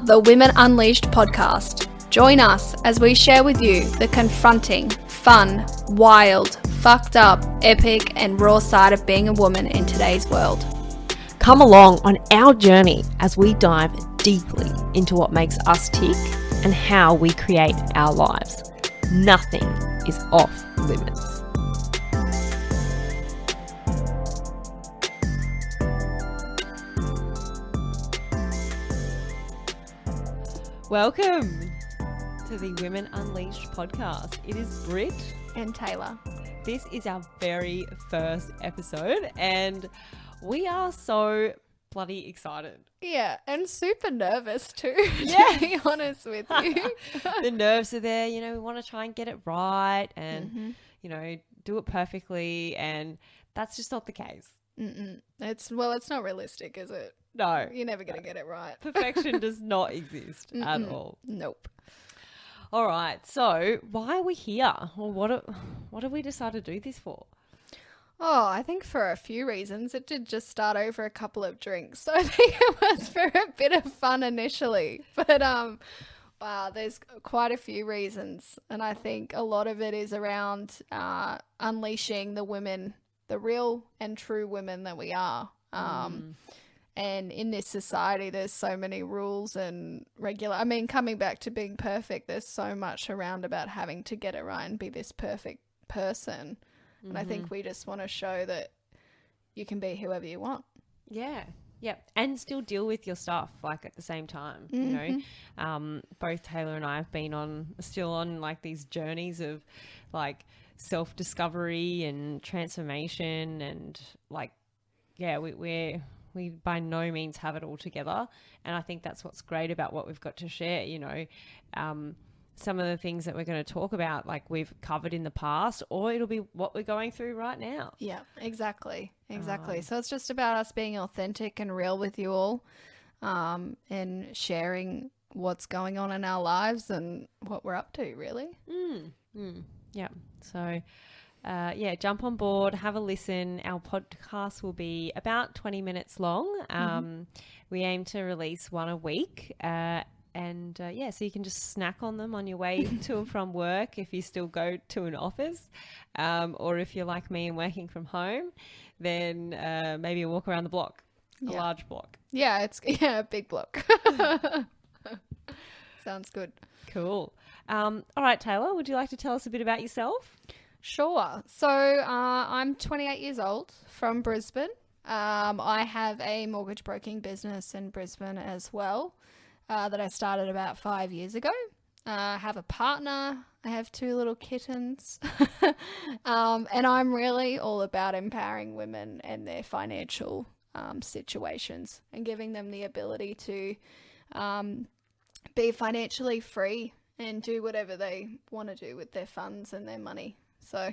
the Women Unleashed podcast. Join us as we share with you the confronting, fun, wild, fucked up, epic, and raw side of being a woman in today's world. Come along on our journey as we dive deeply into what makes us tick and how we create our lives. Nothing is off limits. Welcome to the Women Unleashed podcast. It is Britt And Taylor. This is our very first episode and we are so bloody excited. Yeah, and super nervous too, Yeah. to be honest with you. The nerves are there, we want to try and get it right and, do it perfectly, and that's just not the case. It's not realistic, is it? No. You're never going to get it right. Perfection does not exist at all. Nope. All right, so why are we here? Or what have we decided to do this for? Oh, I think for a few reasons. It did just start over a couple of drinks. So I think it was for a bit of fun initially. But wow, there's quite a few reasons. And I think a lot of it is around unleashing the women, the real and true women that we are. And in this society, there's so many rules and coming back to being perfect, there's so much around about having to get it right and be this perfect person. And I think we just want to show that you can be whoever you want. Yeah. And still deal with your stuff at the same time, both Taylor and I have been still on these journeys of self-discovery and transformation, and we by no means have it all together. And I think that's what's great about what we've got to share. Some of the things that we're going to talk about, we've covered in the past, or it'll be what we're going through right now. Yeah, exactly. So it's just about us being authentic and real with you all, and sharing what's going on in our lives and what we're up to, really. Yeah. So, jump on board, have a listen. Our podcast will be about 20 minutes long. We aim to release one a week. So you can just snack on them on your way to and from work if you still go to an office. Or if you're like me and working from home, then maybe a walk around the block, a large block. Yeah, it's a big block. Sounds good. Cool. All right, Taylor, would you like to tell us a bit about yourself? Sure. So I'm 28 years old from Brisbane. I have a mortgage broking business in Brisbane as well. That I started about 5 years ago. I have a partner. I have 2 little kittens. And I'm really all about empowering women and their financial situations and giving them the ability to be financially free and do whatever they want to do with their funds and their money. So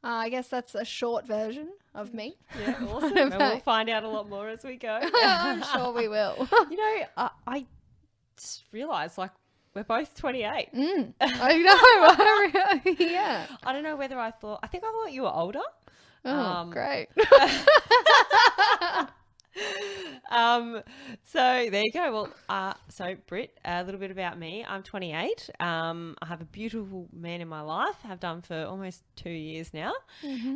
I guess that's a short version of me. Yeah, awesome. And we'll find out a lot more as we go. I'm sure we will. I just realised we're both 28. I know. Yeah. I don't know whether I thought you were older. Oh, great. So there you go. Well, so Britt, a little bit about me. I'm 28. I have a beautiful man in my life. Have done for almost 2 years now.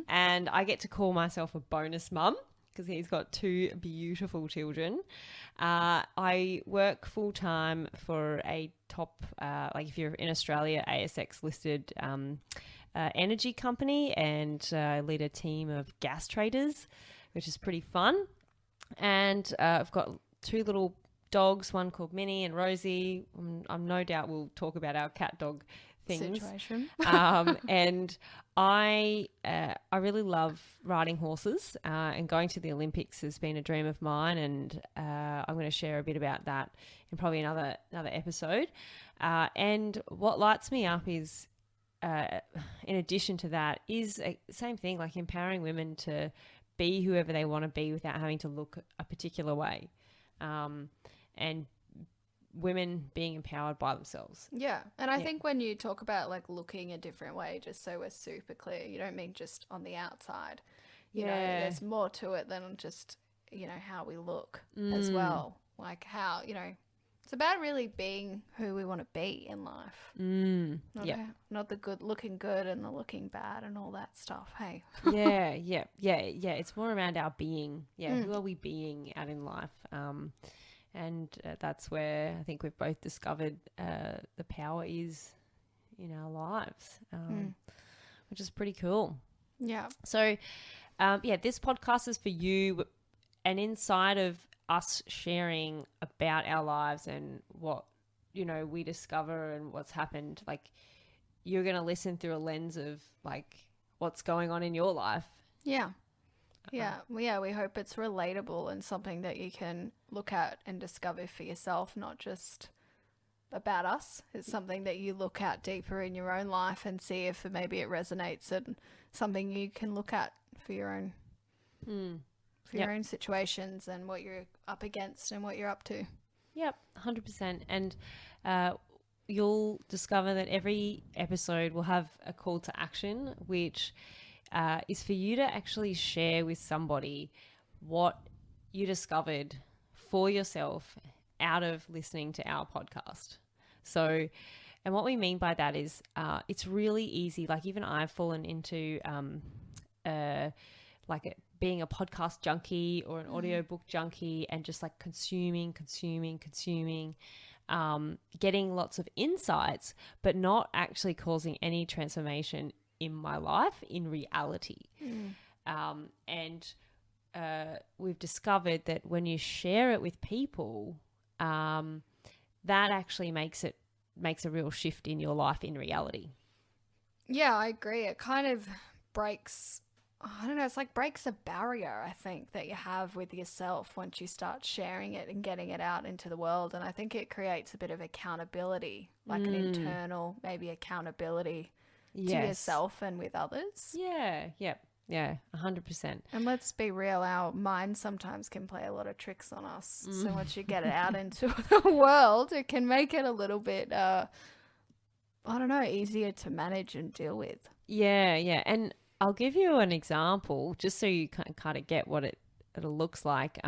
And I get to call myself a bonus mum because he's got 2 beautiful children. I work full-time for a top, if you're in Australia, ASX listed energy company, and lead a team of gas traders, which is pretty fun. And I've got 2 little dogs, one called Minnie and Rosie. I'm no doubt we'll talk about our cat dog things. Situation. And I really love riding horses, and going to the Olympics has been a dream of mine, and I'm going to share a bit about that in probably another episode. And what lights me up is, in addition to that, is same thing, empowering women to be whoever they want to be without having to look a particular way, and women being empowered by themselves. Yeah. And I think when you talk about looking a different way, just so we're super clear, you don't mean just on the outside. You know, there's more to it than just, how we look as well. How, It's about really being who we want to be in life. Not the good looking good and the looking bad and all that stuff. Hey. Yeah. It's more around our being. Yeah. Who are we being out in life? And that's where I think we've both discovered the power is in our lives, which is pretty cool. Yeah. So, this podcast is for you, and inside of us sharing about our lives and what, we discover and what's happened, like, you're going to listen through a lens of like what's going on in your life. Yeah. Yeah. We hope it's relatable and something that you can look at and discover for yourself, not just about us. It's something that you look at deeper in your own life and see if maybe it resonates, and something you can look at for your own your own situations and what you're up against and what you're up to. Yep, 100%. And you'll discover that every episode will have a call to action, which is for you to actually share with somebody what you discovered for yourself out of listening to our podcast. So, and what we mean by that is it's really easy. Like, even I've fallen into being a podcast junkie or an audiobook junkie, and just like consuming, getting lots of insights, but not actually causing any transformation in my life in reality. And we've discovered that when you share it with people, that actually makes a real shift in your life in reality. Yeah, I agree. It kind of breaks, I don't know, it's like breaks a barrier, I think, that you have with yourself once you start sharing it and getting it out into the world. And I think it creates a bit of accountability, like an internal maybe accountability to yourself and with others. Yeah, 100%. And let's be real, our mind sometimes can play a lot of tricks on us. So once you get it out into the world, it can make it a little bit, easier to manage and deal with. Yeah. And I'll give you an example just so you can kind of get what it looks like.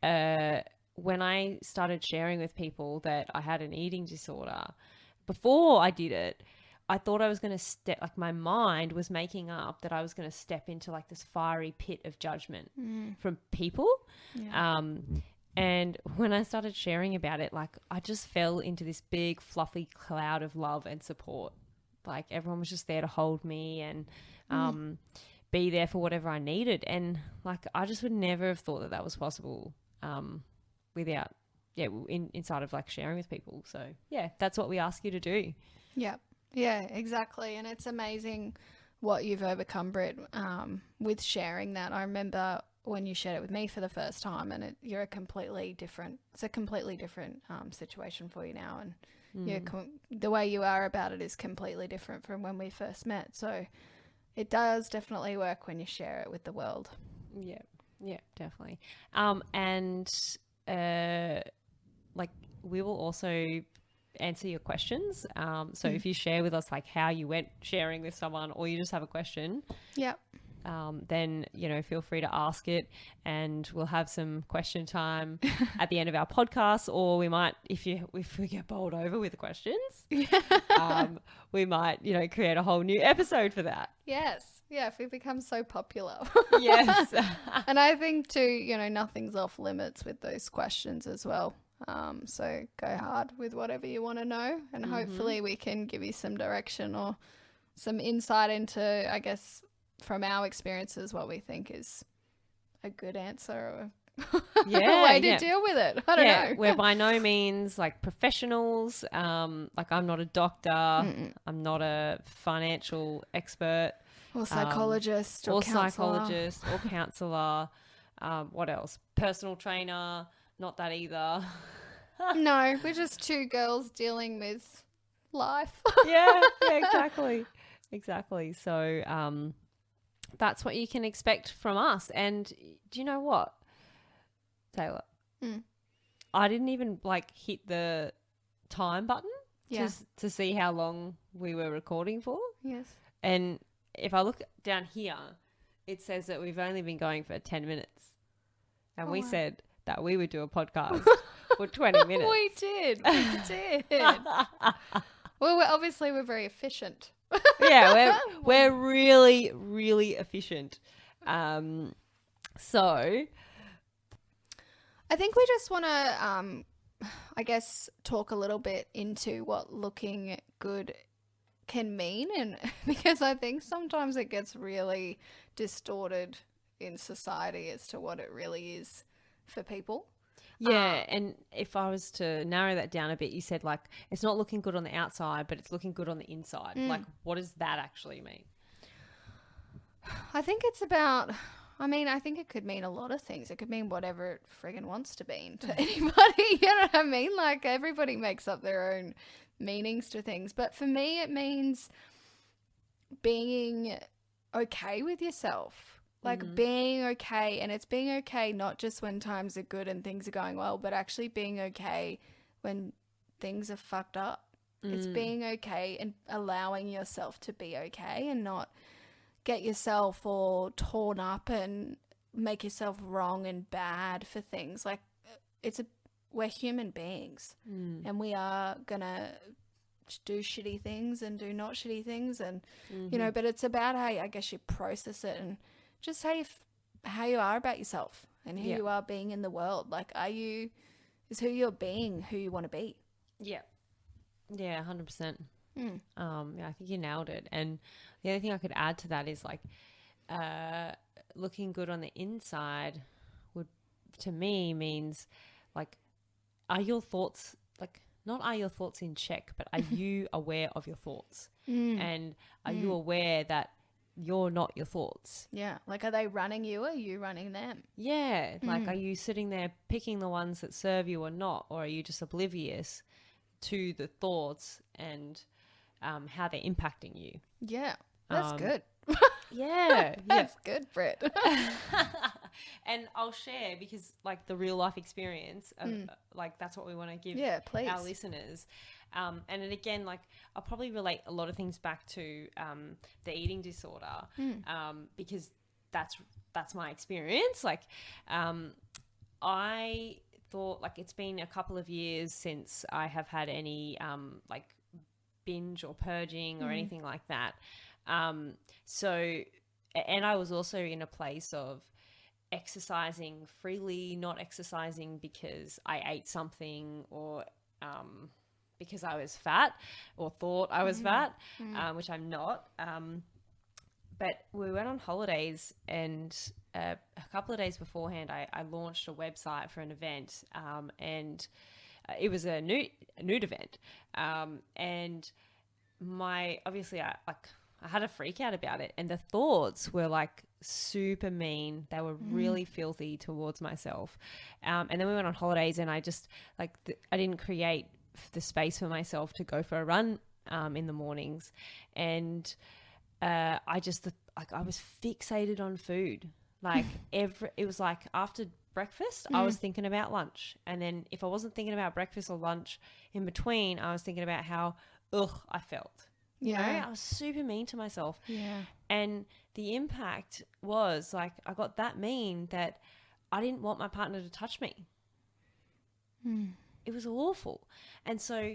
When I started sharing with people that I had an eating disorder, before I did it, I thought I was going to my mind was making up that I was going to step into like this fiery pit of judgment from people. Yeah. And when I started sharing about it, like, I just fell into this big fluffy cloud of love and support. Like, everyone was just there to hold me and be there for whatever I needed. And like, I just would never have thought that was possible without, inside of like sharing with people. So yeah, that's what we ask you to do. Yeah, exactly. And it's amazing what you've overcome, Britt, with sharing that. I remember when you shared it with me for the first time, and it's a completely different situation for you now. And the way you are about it is completely different from when we first met. So it does definitely work when you share it with the world. Yeah, definitely. We will also answer your questions. So if you share with us like how you went sharing with someone, or you just have a question, then feel free to ask it, and we'll have some question time at the end of our podcast. Or we might, if we get bowled over with questions, we might create a whole new episode for that. Yes. Yeah, if we become so popular. Yes. And I think too, nothing's off limits with those questions as well. So go hard with whatever you want to know, and hopefully we can give you some direction or some insight into, I guess, from our experiences, what we think is a good answer or a way to deal with it. I don't know. We're by no means like professionals. Like, I'm not a doctor. I'm not a financial expert. Or psychologist or counselor. What else? Personal trainer. Not that either. No, we're just two girls dealing with life. yeah, exactly. So that's what you can expect from us. And do you know what, Taylor? I didn't even hit the time button to see how long we were recording for. Yes. And if I look down here, it says that we've only been going for 10 minutes. And we said that we would do a podcast for 20 minutes. We did. We did. Well, we're very efficient. Yeah, we're really, really efficient. So I think we just want to, I guess, talk a little bit into what looking good can mean, and because I think sometimes it gets really distorted in society as to what it really is for people. yeah, and if I was to narrow that down a bit, you said like it's not looking good on the outside, but it's looking good on the inside. Like, what does that actually mean? I think it's about, I mean, I think it could mean a lot of things. It could mean whatever it friggin' wants to mean to anybody. You know what I mean? Like, everybody makes up their own meanings to things. But for me, it means being okay with yourself. Like, being okay. And it's being okay not just when times are good and things are going well, but actually being okay when things are fucked up. It's being okay and allowing yourself to be okay and not get yourself all torn up and make yourself wrong and bad for things. Like, we're human beings and we are gonna do shitty things and do not shitty things, and you know, but it's about how I guess you process it and just how you are about yourself and who you are being in the world. Like, is who you're being who you want to be? Yeah, 100%. Yeah, I think you nailed it. And the other thing I could add to that is like looking good on the inside would, to me, means like, are your thoughts like, not are your thoughts in check, but are you aware of your thoughts? And are you aware that you're not your thoughts? Yeah. Like, are they running you or are you running them? Yeah. Like, are you sitting there picking the ones that serve you or not? Or are you just oblivious to the thoughts and how they're impacting you? Yeah. That's good. Yeah. That's good, Britt. And I'll share, because like the real life experience of like, that's what we want to give our listeners. And then again, like, I'll probably relate a lot of things back to the eating disorder, because that's my experience. Like, I thought, like, it's been a couple of years since I have had any like binge or purging or anything like that. So, and I was also in a place of exercising freely, not exercising because I ate something or because I was fat or thought I was fat, which I'm not. But we went on holidays, and a couple of days beforehand, I launched a website for an event, and it was a nude event, and obviously I had a freak out about it, and the thoughts were like super mean. They were really filthy towards myself. And then we went on holidays, and I just I didn't create the space for myself to go for a run in the mornings, and I just I was fixated on food. Like it was like after breakfast, I was thinking about lunch, and then if I wasn't thinking about breakfast or lunch in between, I was thinking about how I felt. You know, I was super mean to myself. Yeah. And the impact was like, I got that mean that I didn't want my partner to touch me. It was awful. And so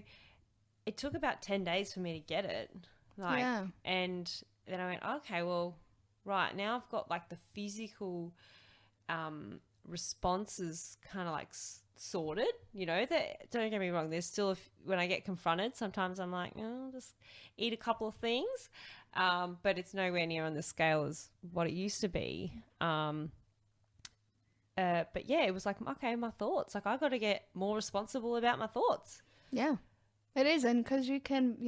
it took about 10 days for me to get it. And then I went, okay, well, right, now I've got like the physical responses kind of like sorted, you know. That, don't get me wrong, there's still when I get confronted, sometimes I'm like, oh, I'll just eat a couple of things, but it's nowhere near on the scale as what it used to be. But yeah, it was like, okay, my thoughts, like I got to get more responsible about my thoughts. Yeah, it is. And because you're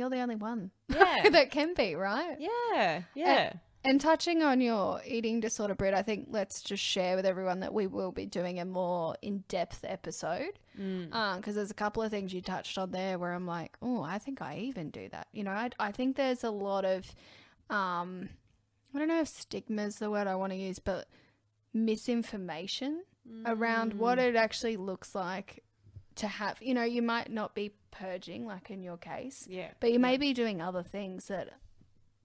the only one that can be, right? Yeah. And touching on your eating disorder, Britt, I think let's just share with everyone that we will be doing a more in-depth episode, because there's a couple of things you touched on there where I'm like, oh, I think I even do that. You know, I think there's a lot of, I don't know if stigma is the word I want to use, but misinformation around what it actually looks like to have, you know, you might not be purging like in your case, but you may be doing other things that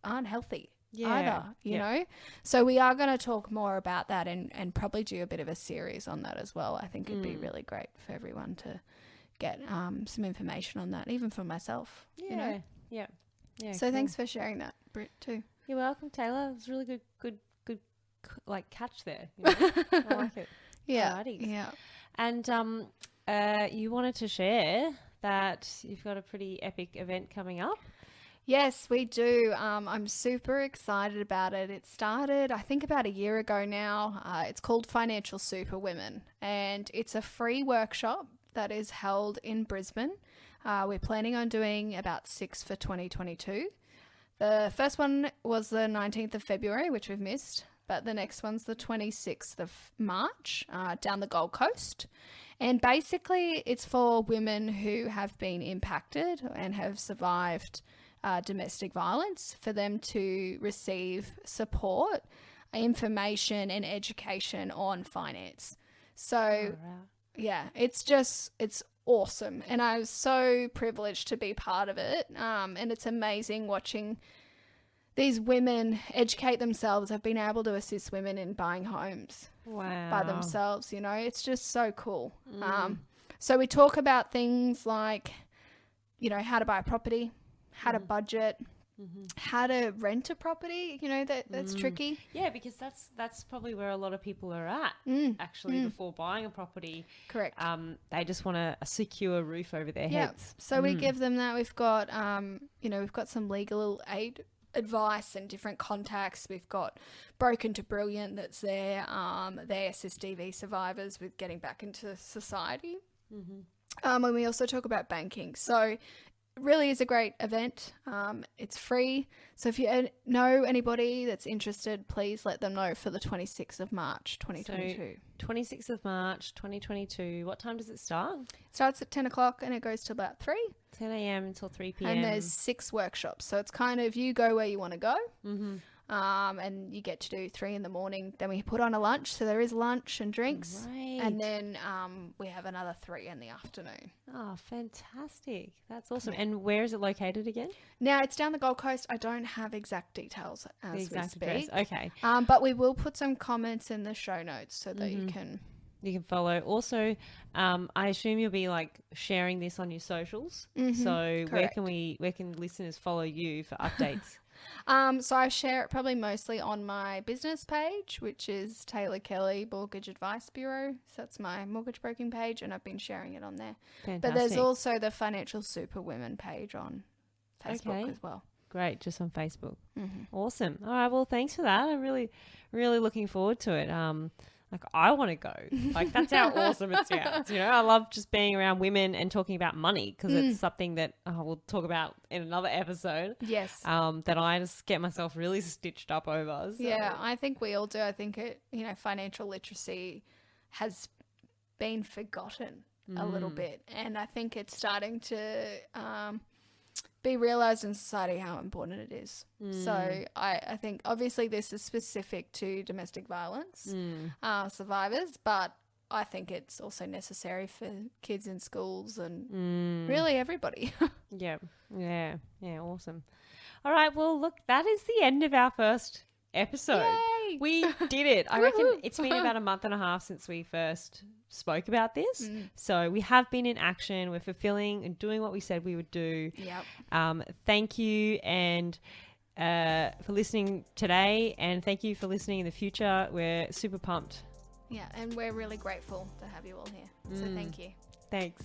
aren't healthy. either, you know? So we are going to talk more about that and probably do a bit of a series on that as well. I think it'd be really great for everyone to get some information on that, even for myself, you know? Yeah. So thanks for sharing that, Britt, too. You're welcome, Taylor. It was really good like catch there. You know? I like it. Yeah. Alrighty. Yeah. And you wanted to share that you've got a pretty epic event coming up. Yes, we do. I'm super excited about it. It started, I think, about a year ago now. It's called Financial Superwomen, and it's a free workshop that is held in Brisbane. We're planning on doing about 6 for 2022. The first one was the 19th of February, which we've missed, but the next one's the 26th of March down the Gold Coast. And basically, it's for women who have been impacted and have survived domestic violence, for them to receive support, information and education on finance. So, it's awesome. And I was so privileged to be part of it. And it's amazing watching these women educate themselves. Have been able to assist women in buying homes by themselves, you know. It's just so cool. So we talk about things like, you know, how to buy a property, how to budget, how to rent a property, you know, that's tricky. Yeah, because that's probably where a lot of people are at, actually, before buying a property. Correct. They just want a secure roof over their heads. So we give them that. We've got, you know, we've got some legal aid advice and different contacts. We've got Broken to Brilliant that's there. They assist DV survivors with getting back into society. And we also talk about banking. So really is a great event. It's free. So if you know anybody that's interested, please let them know for the 26th of March, 2022. So 26th of March, 2022. What time does it start? It starts at 10 o'clock and it goes to about 3. 10 a.m. until 3 p.m. And there's 6 workshops. So it's kind of you go where you want to go. And you get to do 3 in the morning. Then we put on a lunch. So there is lunch and drinks. Right. And then we have another 3 in the afternoon. Oh, fantastic. That's awesome. And where is it located again? Now, it's down the Gold Coast. I don't have exact details as we speak. Address. Okay. But we will put some comments in the show notes so that you can follow. Also, I assume you'll be like sharing this on your socials. So correct. where can listeners follow you for updates? So I share it probably mostly on my business page, which is Taylor Kelly Mortgage Advice Bureau. So that's my mortgage broking page, and I've been sharing it on there. Fantastic. But there's also the Financial Superwomen page on Facebook as well. Great, just on Facebook. Awesome. All right, well, thanks for that. I'm really, really looking forward to it. Like, I want to go. Like, that's how awesome it sounds. You know, I love just being around women and talking about money, because it's something that we'll talk about in another episode. Yes. That I just get myself really stitched up over. So. Yeah, I think we all do. I think financial literacy has been forgotten a little bit, and I think it's starting to be realized in society how important it is. So I think obviously this is specific to domestic violence survivors, but I think it's also necessary for kids in schools and really everybody. Yeah, awesome. All right, well, look, that is the end of our first episode. Yay! We did it. I reckon it's been about a month and a half since we first spoke about this. So we have been in action. We're fulfilling and doing what we said we would do. Yep. Thank you and for listening today, and thank you for listening in the future. We're super pumped. Yeah, and we're really grateful to have you all here. So thank you. Thanks.